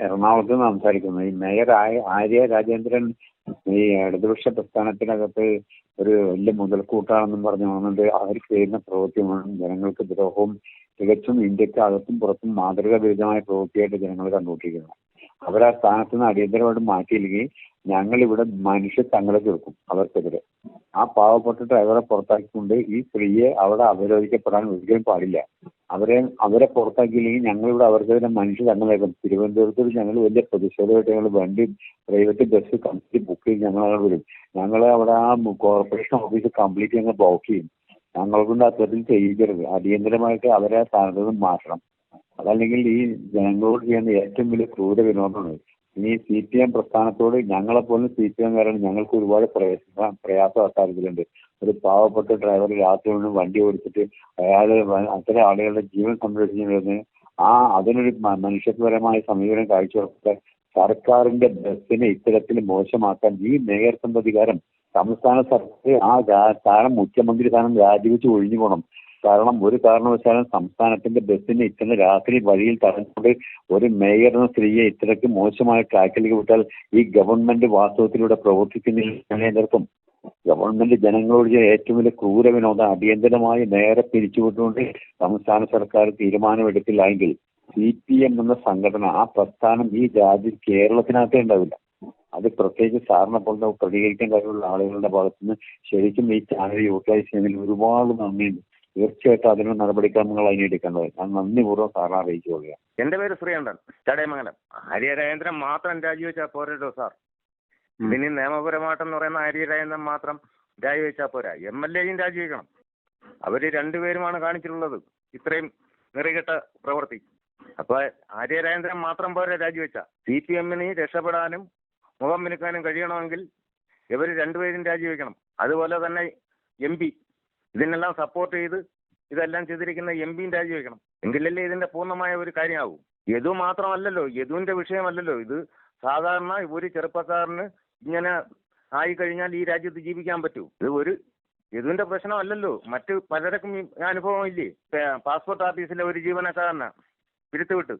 എറണാകുളത്ത് നിന്ന് സംസാരിക്കുന്നത്. ഈ മേയർ ആര്യ രാജേന്ദ്രൻ ഈ ഇടതുപക്ഷ പ്രസ്ഥാനത്തിനകത്ത് ഒരു വലിയ മുതൽക്കൂട്ടാണെന്നും പറഞ്ഞു വന്നിട്ട് അവർ ചെയ്യുന്ന പ്രവൃത്തിയാണ് ജനങ്ങൾക്ക് ദ്രോഹവും തികച്ചും ഇന്ത്യക്ക് അകത്തും പുറത്തും മാതൃകാ വിരുദ്ധമായ പ്രവൃത്തിയായിട്ട് ജനങ്ങൾ കണ്ടുകൊണ്ടിരിക്കുന്നത്. അവരാ സ്ഥാനത്ത് നിന്ന് അടിയന്തരമായിട്ട് മാറ്റിയില്ലെങ്കിൽ ഞങ്ങളിവിടെ മനുഷ്യ തങ്ങളെ തീർക്കും അവർക്കെതിരെ. ആ പാവപ്പെട്ട ഡ്രൈവറെ പുറത്താക്കിക്കൊണ്ട് ഈ സ്ത്രീയെ അവിടെ അവരോധിക്കപ്പെടാൻ ഒരിക്കലും പാടില്ല. അവരെ പുറത്താക്കിയില്ലെങ്കിൽ ഞങ്ങളിവിടെ അവർക്കെതിരെ മനുഷ്യ തങ്ങളേക്കും. തിരുവനന്തപുരത്ത് ഞങ്ങൾ വലിയ പ്രതിഷേധമായിട്ട് ഞങ്ങൾ വണ്ടി പ്രൈവറ്റ് ബസ് കംപ്ലീറ്റ് ബുക്ക് ചെയ്ത് ഞങ്ങൾ വരും. ഞങ്ങൾ അവിടെ ആ കോർപ്പറേഷൻ ഓഫീസ് കംപ്ലീറ്റ് ഞങ്ങൾ ബ്ലോക്ക് ചെയ്യും. ഞങ്ങൾക്കൊണ്ട് അത്തരത്തിൽ ചെയ്യിക്കരുത്. അടിയന്തരമായിട്ട് അവരെ സ്ഥാനത്ത് നിന്ന് മാറ്റണം. അതല്ലെങ്കിൽ ഈ ജനങ്ങളോട് ചെയ്യുന്ന ഏറ്റവും വലിയ ക്രൂര വിനോദമാണ്. ഇനി CPM പ്രസ്ഥാനത്തോട് ഞങ്ങളെപ്പോലും CPMകാരാണ്. ഞങ്ങൾക്ക് ഒരുപാട് പ്രയാസം അക്കാര്യത്തിലുണ്ട്. ഒരു പാവപ്പെട്ട ഡ്രൈവർ രാത്രി കൊണ്ട് വണ്ടി ഓടിച്ചിട്ട് അത്തരം ആളുകളുടെ ജീവൻ സംരക്ഷിക്കുന്നത് അതിനൊരു മനുഷ്യത്വപരമായ സമീപനം കാഴ്ചവെക്കാൻ സർക്കാരിന്റെ ബസ്സിനെ ഇത്തരത്തിൽ മോശമാക്കാൻ ഈ മേയർ സമ്പധികാരം സംസ്ഥാന സർക്കാർ സ്ഥാനം മുഖ്യമന്ത്രി സ്ഥാനം രാജിവെച്ച് ഒഴിഞ്ഞു പോകണം. കാരണം ഒരു കാരണവശാലും സംസ്ഥാനത്തിന്റെ ബസ്സിനെ ഇത്തരം രാത്രി വഴിയിൽ തടഞ്ഞുകൊണ്ട് ഒരു മേയർ എന്ന സ്ത്രീയെ ഇത്തരത്തിൽ മോശമായ ട്രാക്കിലേക്ക് വിട്ടാൽ ഈ ഗവൺമെന്റ് വാസ്തവത്തിലൂടെ പ്രവർത്തിക്കുന്നില്ല എന്നർത്ഥം. ഗവൺമെന്റ് ജനങ്ങളോട് ഏറ്റവും വലിയ ക്രൂര വിനോദം അടിയന്തരമായി നേരെ പിരിച്ചുവിട്ടുകൊണ്ട് സംസ്ഥാന സർക്കാർ തീരുമാനമെടുത്തില്ല എങ്കിൽ CPM എന്ന സംഘടന ആ പ്രസ്ഥാനം ഈ രാജ്യം കേരളത്തിനകത്തേ ഉണ്ടാവില്ല. അത് പ്രത്യേകിച്ച് സാറിനെ പോലെ പ്രതികരിക്കാൻ കഴിവുള്ള ആളുകളുടെ ഭാഗത്തുനിന്ന് ശരിക്കും ഈ ചാനൽ യൂട്ടിലൈസ് ചെയ്യുന്നതിൽ ഒരുപാട് നന്ദിയുണ്ട്. തീർച്ചയായിട്ടും അതിനുള്ള നടപടിക്രമങ്ങൾ അതിനെടുക്കേണ്ടത്. ഞാൻ നന്ദിപൂർവ്വം സാറിനെ അറിയിച്ചുകൊള്ളുക. എന്റെ പേര് ശ്രീകണ്ഠൻ, ചടയമംഗലം. ആര്യ രാജേന്ദ്രൻ മാത്രം രാജിവെച്ചാൽ പോരല്ലോ സാർ. ഇതിന് നിയമപരമായിട്ടെന്ന് പറയുന്ന ആര്യ രാജേന്ദ്രൻ മാത്രം രാജിവെച്ചാൽ പോരാ, MLAയും രാജിവെക്കണം. അവര് രണ്ടുപേരുമാണ് കാണിച്ചിട്ടുള്ളത് ഇത്രയും നിറികെട്ട പ്രവൃത്തി. അപ്പൊ ആര്യ രാജേന്ദ്രൻ മാത്രം പോരാ രാജിവെച്ച. CPMന് രക്ഷപ്പെടാനും മുഖം മിനുക്കാനും കഴിയണമെങ്കിൽ ഇവർ രണ്ടുപേരും രാജിവെക്കണം. അതുപോലെ തന്നെ MP ഇതിനെല്ലാം സപ്പോർട്ട് ചെയ്ത് ഇതെല്ലാം ചെയ്തിരിക്കുന്ന MPയും രാജിവെക്കണം. എങ്കിലല്ലേ ഇതിന്റെ പൂർണ്ണമായ ഒരു കാര്യമാവും. യദു മാത്രമല്ലല്ലോ, യദുവിന്റെ വിഷയമല്ലല്ലോ ഇത്. സാധാരണ ഒരു ചെറുപ്പക്കാരന് ഇങ്ങനെ ആയിക്കഴിഞ്ഞാൽ ഈ രാജ്യത്ത് ജീവിക്കാൻ പറ്റൂ? ഇത് ഒരു യദുവിന്റെ പ്രശ്നമല്ലല്ലോ. മറ്റ് പലർക്കും ഈ അനുഭവം ഇല്ലേ? പാസ്പോർട്ട് ഓഫീസിലെ ഒരു ജീവനക്കാരനെ പിരിത്തുവിട്ട്,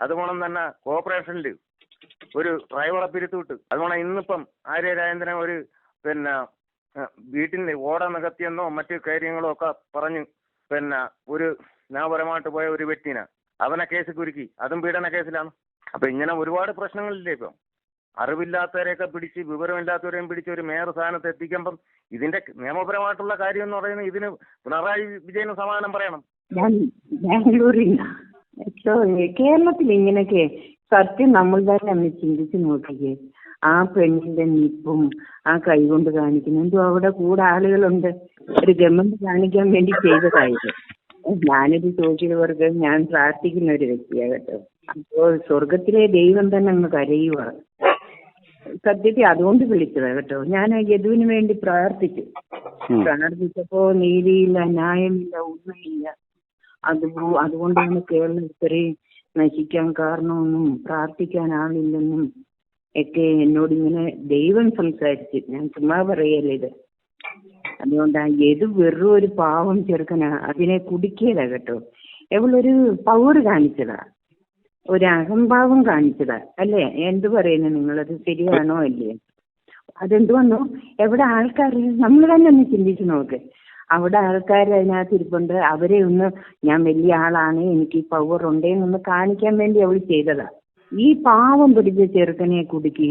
അതുപോലെ തന്നെ കോർപ്പറേഷനിൽ ഒരു ഡ്രൈവറെ പിരിത്തുവിട്ട്, അതുപോലെ ഇന്നിപ്പം ആര്യ രാജേന്ദ്രൻ ഒരു വീട്ടിൽ ഓട നികത്തിയെന്നോ മറ്റു കാര്യങ്ങളോ ഒക്കെ പറഞ്ഞ് ഒരു നിയമപരമായിട്ട് പോയ ഒരു വ്യക്തിനെ അവനെ കേസ് കുരുക്കി, അതും പീഡന കേസിലാണ്. അപ്പൊ ഇങ്ങനെ ഒരുപാട് പ്രശ്നങ്ങളില്ലേ ഇപ്പം. അറിവില്ലാത്തവരെയൊക്കെ പിടിച്ച് വിവരമില്ലാത്തവരെയും പിടിച്ച് ഒരു മേയർ സ്ഥാനത്ത് എത്തിക്കുമ്പം ഇതിന്റെ നിയമപരമായിട്ടുള്ള കാര്യം എന്ന് പറയുന്നത് ഇതിന് പിണറായി വിജയന് സമാധാനം പറയണം. ഞാൻ ബാംഗ്ലൂരിൽ കേരളത്തിൽ ഇങ്ങനെയൊക്കെ സത്യം നമ്മൾ തന്നെ ഒന്ന് ചിന്തിച്ച് നോക്കിക്കേ. ആ പെണ്ണിന്റെ നിപ്പും ആ കൈകൊണ്ട് കാണിക്കുന്നു എന്തോ അവിടെ കൂടെ ആളുകളുണ്ട്. ഒരു ഗവൺമെന്റ് കാണിക്കാൻ വേണ്ടി ചെയ്തതായത്. ഞാനൊരു സോഷ്യൽ വർക്കർ, ഞാൻ പ്രാർത്ഥിക്കുന്ന ഒരു വ്യക്തിയാണ് കേട്ടോ. അപ്പോൾ സ്വർഗത്തിലെ ദൈവം തന്നെ അങ്ങ് കരയുക. സത്യത്തിൽ അതുകൊണ്ട് വിളിച്ചതാ കേട്ടോ. ഞാൻ യദുവിന് വേണ്ടി പ്രാർത്ഥിച്ചപ്പോ നീതിയില്ല, ന്യായമില്ല, ഒന്നുമില്ല. അതുകൊണ്ടാണ് കേരളം ഇത്രയും നശിക്കാൻ കാരണമെന്നും പ്രാർത്ഥിക്കാൻ ആളില്ലെന്നും ഒക്കെ എന്നോടിങ്ങനെ ദൈവം സംസാരിച്ച്. ഞാൻ ചുമ്മാ പറയല്ലേ ഇത്. അതുകൊണ്ടാ യദു വെറും ഒരു പാവം ചെറുക്കനാ, അതിനെ കുടുക്കിയതാ കേട്ടോ. എവളൊരു പവർ കാണിച്ചതാ, ഒരു അഹംഭാവം കാണിച്ചതാ അല്ലേ? എന്ത് പറയുന്നു നിങ്ങളത് ശരിയാണോ അല്ലേ? അതെന്ത് വന്നു? എവിടെ ആൾക്കാർ, നമ്മൾ തന്നെ ഒന്ന് ചിന്തിച്ചു നോക്ക്. അവിടെ ആൾക്കാർ അതിനകത്ത് ഇരിപ്പുണ്ട്. അവരെ ഒന്ന് ഞാൻ വലിയ ആളാണ്, എനിക്ക് ഈ പവർ ഉണ്ടേന്നൊന്ന് കാണിക്കാൻ വേണ്ടി അവൾ ചെയ്തതാ. ഈ പാവം പിടിച്ച ചെറുക്കനെ കുടുക്കി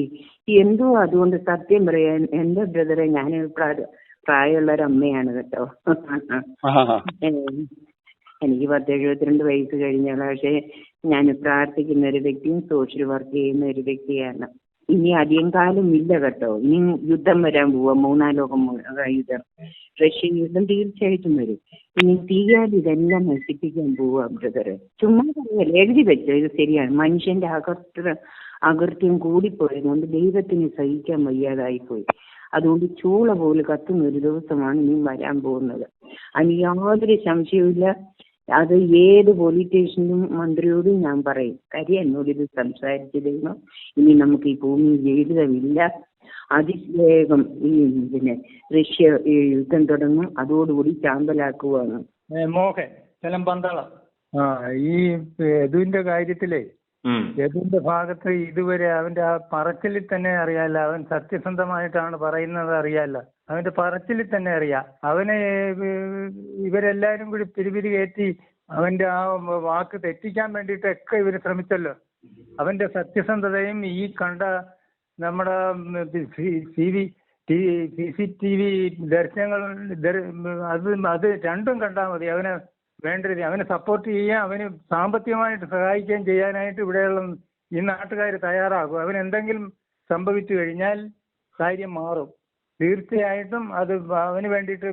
എന്തോ. അതുകൊണ്ട് സത്യം പറയാൻ എന്റെ ബ്രദറെ, ഞാൻ പ്രായമുള്ള ഒരു അമ്മയാണ് കേട്ടോ. എനിക്ക് 72 വയസ്സ് കഴിഞ്ഞാണ്. പക്ഷെ ഞാൻ പ്രാർത്ഥിക്കുന്ന ഒരു വ്യക്തിയും സോഷ്യൽ വർക്ക് ചെയ്യുന്ന ഒരു വ്യക്തിയാണ്. ഇനി അധികം കാലം ഇല്ല കേട്ടോ. ഇനി യുദ്ധം വരാൻ പോവാ, 3-ാം ലോകം യുദ്ധം, റഷ്യൻ യുദ്ധം തീർച്ചയായിട്ടും വരും. ഇനി തീയാൽ ഇതെല്ലാം നശിപ്പിക്കാൻ പോവാ ബ്രദറെ. ചുമ്മാ പറയല്ലേ, എഴുതി വെച്ചോ. ഇത് ശരിയാണ്. മനുഷ്യന്റെ അകൃത്യം കൂടിപ്പോയതുകൊണ്ട് ദൈവത്തിന് സഹിക്കാൻ വയ്യാതായിപ്പോയി. അതുകൊണ്ട് ചൂള പോലെ കത്തുന്ന ഒരു ദിവസമാണ് ഇനി വരാൻ പോകുന്നത്. അതിന് യാതൊരു സംശയവുമില്ല. അത് ഏത് പൊളിറ്റീഷ്യനും മന്ത്രിയോടും ഞാൻ പറയും. കാര്യം എന്നോടിത് സംസാരിച്ചിരുന്നു. ഇനി നമുക്ക് ഈ ഭൂമിയിൽ ജീവിതമില്ല. അതിവേഗം റഷ്യ യുദ്ധം തുടങ്ങും. അതോടുകൂടി ചാമ്പലാക്കുവാണ്. മോഹൻ ഈ യദുവിന്റെ കാര്യത്തിലേ യദുവിന്റെ ഭാഗത്ത് ഇതുവരെ അവന്റെ ആ പറച്ചിലിൽ തന്നെ അറിയാല്ല, അവൻ സത്യസന്ധമായിട്ടാണ് പറയുന്നത് അറിയാല്ല, അവന്റെ പറച്ചിലിൽ തന്നെ അറിയാം. അവനെ ഇവരെല്ലാരും കൂടി പിരിപിരി കയറ്റി അവന്റെ ആ വാക്ക് തെറ്റിക്കാൻ വേണ്ടിയിട്ടൊക്കെ ഇവര് ശ്രമിച്ചല്ലോ. അവന്റെ സത്യസന്ധതയും ഈ കണ്ട നമ്മുടെ CCTV ദർശനങ്ങൾ അത് രണ്ടും കണ്ടാൽ മതി. അവനെ വേണ്ട രീതി അവനെ സപ്പോർട്ട് ചെയ്യാൻ, അവന് സാമ്പത്തികമായിട്ട് സഹായിക്കുകയും ചെയ്യാനായിട്ട് ഇവിടെയുള്ള ഈ നാട്ടുകാർ തയ്യാറാകും. അവൻ എന്തെങ്കിലും സംഭവിച്ചു കഴിഞ്ഞാൽ കാര്യം മാറും. തീർച്ചയായിട്ടും അത് അവന് വേണ്ടിയിട്ട്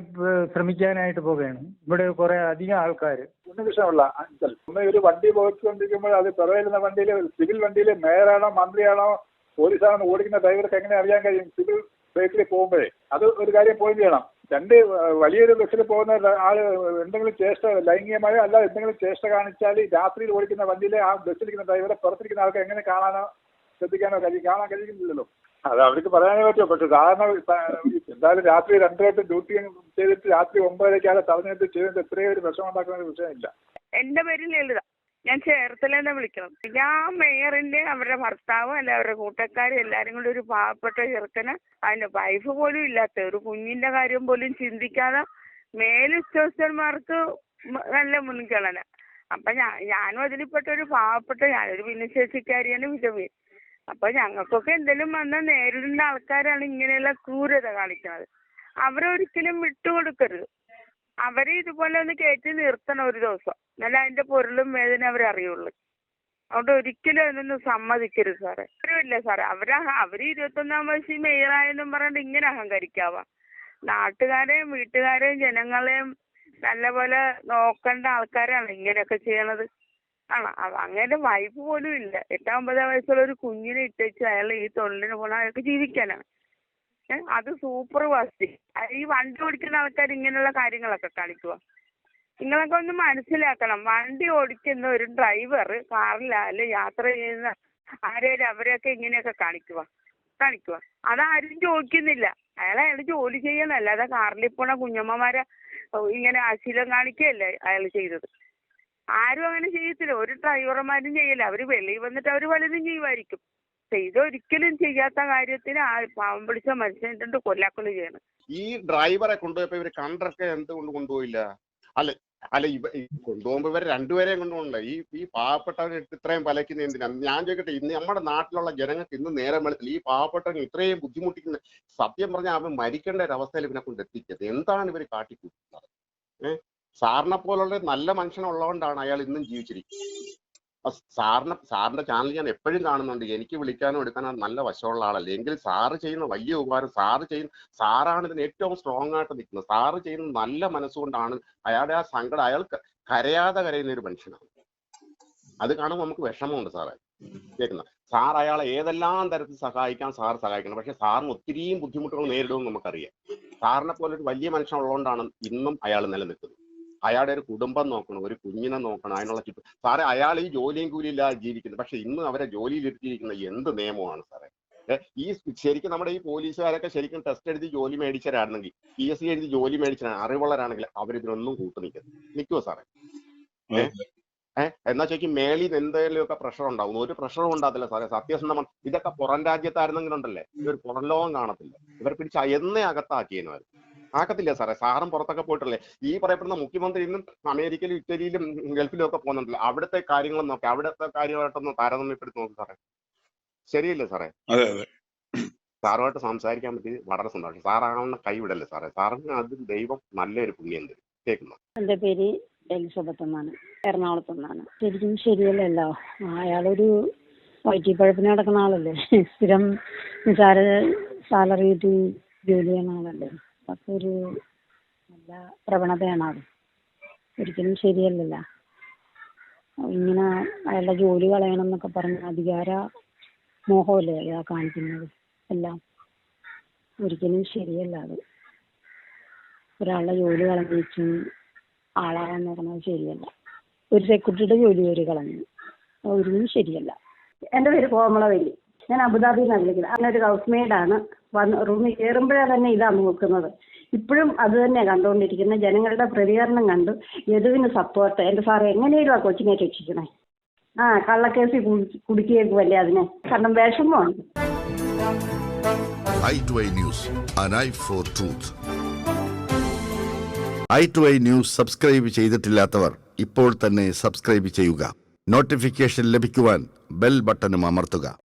ശ്രമിക്കാനായിട്ട് പോവുകയാണ് ഇവിടെ കുറെ അധികം ആൾക്കാർ. ഒന്നും വിഷയമുള്ള ഒരു വണ്ടി പോയിക്കൊണ്ടിരിക്കുമ്പോൾ അത് പിറകിലുന്ന വണ്ടിയിൽ സിവിൽ വണ്ടിയിൽ മേയറാണോ മന്ത്രിയാണോ പോലീസാണോ ഓടിക്കുന്ന ഡ്രൈവർക്ക് എങ്ങനെ അറിയാൻ കഴിയും? സിവിൽ ബൈക്കിൽ പോകുമ്പോഴേ അത് ഒരു കാര്യം പോയിന്റ് ചെയ്യണം. രണ്ട് വലിയൊരു ബസ്സിൽ പോകുന്ന ആള് എന്തെങ്കിലും ചേഷ്ട ലൈംഗികമായോ അല്ല എന്തെങ്കിലും ചേഷ്ട കാണിച്ചാൽ രാത്രിയിൽ ഓടിക്കുന്ന വണ്ടിയിലെ ആ ബസ്സിലിരിക്കുന്ന ഡ്രൈവറെ പുറത്തിരിക്കുന്ന ആൾക്ക് എങ്ങനെ കാണാനോ ശ്രദ്ധിക്കാനോ കാണാൻ കഴിയുന്നില്ലല്ലോ. അത് അവർക്ക് പറയാനേ പറ്റുമോ? പക്ഷെ സാധാരണ എന്തായാലും രാത്രി 2 ഡ്യൂട്ടി ചെയ്തിട്ട് രാത്രി 9:00 ആളെ തടഞ്ഞിട്ട് ചെയ്തിട്ട് എത്രയോ ഒരു വിഷമം ഉണ്ടാക്കുന്ന ഒരു വിഷയമില്ല. എന്റെ പേര് ലളിത, ഞാൻ ചേർത്തലെന്ന് വിളിക്കണം. ഞാൻ മേയറിന്റെ അവരുടെ ഭർത്താവും അല്ല അവരുടെ കൂട്ടക്കാരും എല്ലാരും കൂടി ഒരു പാവപ്പെട്ട ചെറുക്കന് അതിന്റെ വൈഫ് പോലും ഇല്ലാത്ത ഒരു കുഞ്ഞിന്റെ കാര്യം പോലും ചിന്തിക്കാതെ മേലുദ്യോഗസ്ഥന്മാർക്ക് നല്ല മുൻഗണന. അപ്പൊ ഞാനും അതിൽപ്പെട്ട ഒരു പാവപ്പെട്ട ഞാനൊരു ഭിന്നശേഷിക്കാരിയാണ് വിധവ. അപ്പൊ ഞങ്ങൾക്കൊക്കെ എന്തെങ്കിലും വന്നാൽ നേരിടുന്ന ആൾക്കാരാണ് ഇങ്ങനെയുള്ള ക്രൂരത കാണിക്കുന്നത്. അവരൊരിക്കലും വിട്ടുകൊടുക്കരുത്. അവരെ ഇതുപോലെ ഒന്ന് കയറ്റി നിർത്തണം ഒരു ദിവസം, എന്നാലും അതിന്റെ പൊരുളും വേദന അവരറിയുള്ളൂ. അതുകൊണ്ട് ഒരിക്കലും അതിനൊന്നും സമ്മതിക്കരുത് സാറേ. അവരുമില്ല സാറേ, അവര് 21-ാം വയസ്സിൽ മേയറായെന്നും പറഞ്ഞിട്ട് ഇങ്ങനെ അഹങ്കരിക്കാവാ. നാട്ടുകാരെയും വീട്ടുകാരെയും ജനങ്ങളെയും നല്ലപോലെ നോക്കേണ്ട ആൾക്കാരാണ് ഇങ്ങനെയൊക്കെ ചെയ്യണത്. അങ്ങനെ വൈഫ് പോലും ഇല്ല. 8-9 വയസ്സുള്ള ഒരു കുഞ്ഞിനെ ഇട്ടേച്ച് അയാൾ ഈ തൊഴിലിന് പോണ അയാൾക്ക് ജീവിക്കാനാണ്. അത് സൂപ്പർ വാസ്തി. ഈ വണ്ടി ഓടിക്കുന്ന ആൾക്കാർ ഇങ്ങനെയുള്ള കാര്യങ്ങളൊക്കെ കാണിക്കുക. നിങ്ങളൊക്കെ ഒന്ന് മനസ്സിലാക്കണം. വണ്ടി ഓടിക്കുന്ന ഒരു ഡ്രൈവർ കാറിലായാലും യാത്ര ചെയ്യുന്ന ആരെയും അവരെയൊക്കെ ഇങ്ങനെയൊക്കെ കാണിക്കുക. അതാരും ചോദിക്കുന്നില്ല. അയാൾ ജോലി ചെയ്യണല്ല. അതാ കാറിൽ പോണ കുഞ്ഞമ്മമാരെ ഇങ്ങനെ അശീലം കാണിക്കുകയല്ലേ അയാൾ ചെയ്തത്. ആരും അങ്ങനെ ചെയ്യത്തില്ല, ഒരു ഡ്രൈവർമാരും ചെയ്യില്ല. അവര് വെളിയിൽ വന്നിട്ട് അവർ പലതും ചെയ്യുമായിരിക്കും. ഇതൊരിക്കലും ചെയ്യാത്ത കാര്യത്തിന് പാവം പിടിച്ച മനുഷ്യനെ കൊല്ലാക്കൊല്ലം ചെയ്യണം. ഈ ഡ്രൈവറെ കൊണ്ടുപോയപ്പോ ഇവര് കണ്ടറൊക്കെ എന്തുകൊണ്ട് കൊണ്ടുപോയില്ല? അല്ല കൊണ്ടുപോകുമ്പോ ഇവരെ രണ്ടുപേരെയും കൊണ്ടുപോകണ്ടേ? ഈ പാവപ്പെട്ടവരെ ഇത്രയും പലക്കുന്ന എന്തിനാണ്? ഞാൻ ചോദിക്കട്ടെ, ഇന്ന് നമ്മുടെ നാട്ടിലുള്ള ജനങ്ങൾക്ക് ഇന്ന് നേരം വെളുത്തില്ല. ഈ പാവപ്പെട്ടവന് ഇത്രയും ബുദ്ധിമുട്ടിക്കുന്ന, സത്യം പറഞ്ഞാൽ അവൻ മരിക്കേണ്ട ഒരു അവസ്ഥയിൽ ഇവനെ കൊണ്ട് എത്തിച്ചത്. എന്താണ് ഇവർ കാട്ടിക്കൂട്ടുന്നത്? സാറിനെ പോലുള്ള നല്ല മനുഷ്യനുള്ളതുകൊണ്ടാണ് അയാൾ ഇന്നും ജീവിച്ചിരിക്കുന്നത്. സാറിന്റെ ചാനൽ ഞാൻ എപ്പോഴും കാണുന്നുണ്ട്. എനിക്ക് വിളിക്കാനോ എടുക്കാനോ നല്ല വശമുള്ള ആളല്ലേ. എങ്കിൽ സാറ് ചെയ്യുന്ന വലിയ ഉപകാരം, സാറാണ് ഇതിന് ഏറ്റവും സ്ട്രോങ് ആയിട്ട് നിൽക്കുന്നത്. സാറ് ചെയ്യുന്ന നല്ല മനസ്സുകൊണ്ടാണ് അയാളുടെ ആ സങ്കടം, അയാൾക്ക് കരയാതെ കരയുന്ന ഒരു മനുഷ്യനാണ്. അത് കാണുമ്പോൾ നമുക്ക് വിഷമമുണ്ട് സാറേ കേൾക്കുന്നത്. സാർ അയാളെ ഏതെല്ലാം തരത്തിൽ സഹായിക്കാൻ സാർ സഹായിക്കണം. പക്ഷെ സാറിന് ഒത്തിരിയും ബുദ്ധിമുട്ടുകൾ നേരിടുമെന്ന് നമുക്കറിയാം. സാറിനെ പോലെ ഒരു വലിയ മനുഷ്യനുള്ളതുകൊണ്ടാണ് ഇന്നും അയാൾ നിലനിൽക്കുന്നത്. അയാളുടെ ഒരു കുടുംബം നോക്കണം, ഒരു കുഞ്ഞിനെ നോക്കണം, അതിനുള്ള ചുറ്റും. സാറേ അയാൾ ഈ ജോലിയും കൂലിയില്ലാതെ ജീവിക്കുന്നത്. പക്ഷെ ഇന്ന് അവരെ ജോലിയിൽ ഇരുത്തിയിരിക്കുന്ന എന്ത് നിയമമാണ് സാറേ? ഈ ശരിക്കും നമ്മുടെ ഈ പോലീസുകാരൊക്കെ ശരിക്കും ടെസ്റ്റ് എഴുതി ജോലി മേടിച്ചവരാണെങ്കിൽ, PSC എഴുതി ജോലി മേടിച്ച അറിവുള്ളവരാണെങ്കിൽ അവരിതിനൊന്നും നിൽക്കുമോ സാറേ? എന്നാ ചോദിക്കും മേളിൽ എന്തെങ്കിലുമൊക്കെ പ്രഷർ ഉണ്ടാവും. ഒരു പ്രഷറും ഉണ്ടാകത്തില്ല സാറേ. സത്യസന്ധമാണ്. ഇതൊക്കെ പുറം രാജ്യത്തായിരുന്നെങ്കിലുണ്ടല്ലേ ഇതൊരു പുറം ലോകം കാണത്തില്ല. ഇവർ പിടിച്ച എന്നേ അകത്താക്കിയവർ ആക്കത്തില്ല സാറേ. സാറും പുറത്തൊക്കെ പോയിട്ടല്ലേ ഈ പറയപ്പെടുന്ന മുഖ്യമന്ത്രി ഇന്നും അമേരിക്കയിലും ഇറ്റലിയിലും ഗൾഫിലും ഒക്കെ പോകുന്നുണ്ടല്ലോ. അവിടുത്തെ കാര്യങ്ങളും നോക്കി അവിടുത്തെ കാര്യമായിട്ടൊന്ന് താരതമ്യപ്പെടുത്തി നോക്കും സാറേ. ശരിയല്ലേ സാറേ? സാറുമായിട്ട് സംസാരിക്കാൻ പറ്റി വളരെ സന്തോഷം. സാറാവുന്ന കൈവിടല്ലേ സാറേ. സാറിന് അത് ദൈവം നല്ലൊരു പുണ്യം തരും. കേൾക്കുന്നു. എൻ്റെ പേര് എലിസബത്ത് എന്നാണ്, എറണാകുളത്ത് നിന്നാണ്. ശരിക്കും ശരിയല്ലല്ലോ. അയാളൊരു വയറ്റിപ്പഴപ്പിന് നടക്കുന്ന ആളല്ലേ. സ്ഥിരം സാലറി കിട്ടി ജോലി ചെയ്യുന്ന ആളല്ലേ. അപ്പൊ ഒരു നല്ല പ്രവണതയാണ് അത്. ഒരിക്കലും ശരിയല്ലല്ലോ. ഇങ്ങനെ അയാളുടെ ജോലി കളയണം എന്നൊക്കെ പറഞ്ഞ അധികാര മോഹമല്ലേ അയാൾ കാണിക്കുന്നത് എല്ലാം. ഒരിക്കലും ശരിയല്ല അത്. ഒരാളുടെ ജോലി കളഞ്ഞു ആളാകാൻ നോക്കുന്നത് ശരിയല്ല. ഒരു സെക്യൂരിറ്റിയുടെ ജോലി വരെ കളഞ്ഞു, ഒരിക്കലും ശരിയല്ല. എൻ്റെ പേര് കോമളവല്ലി. ഞാൻ അബുദാബിയിൽ നിന്നാണ് വിളിക്കുന്നത്. അങ്ങനൊരു ഹൗസ് മെയ്ഡാണ്. റൂമിൽ കയറുമ്പോഴേ തന്നെ ഇതാണ് നോക്കുന്നത്. ഇപ്പോഴും അത് തന്നെ കണ്ടുകൊണ്ടിരിക്കുന്നത്. ജനങ്ങളുടെ പ്രതികരണം കണ്ടു യദുവിന് സപ്പോർട്ട്. എൻ്റെ സാറ് എങ്ങനെയും ആ കൊച്ചിനെ രക്ഷിക്കണേ. കള്ളക്കേസിൽ കുടുക്കിയേക്കുമല്ലേ അതിന്. കാരണം വിഷമമുണ്ട്. i2i News, an eye for truth. i2i News subscribe ചെയ്തിട്ടില്ലാത്തവർ ഇപ്പോൾ തന്നെ സബ്സ്ക്രൈബ് ചെയ്യുക. നോട്ടിഫിക്കേഷൻ ലഭിക്കുവാൻ ബെൽ ബട്ടണും അമർത്തുക.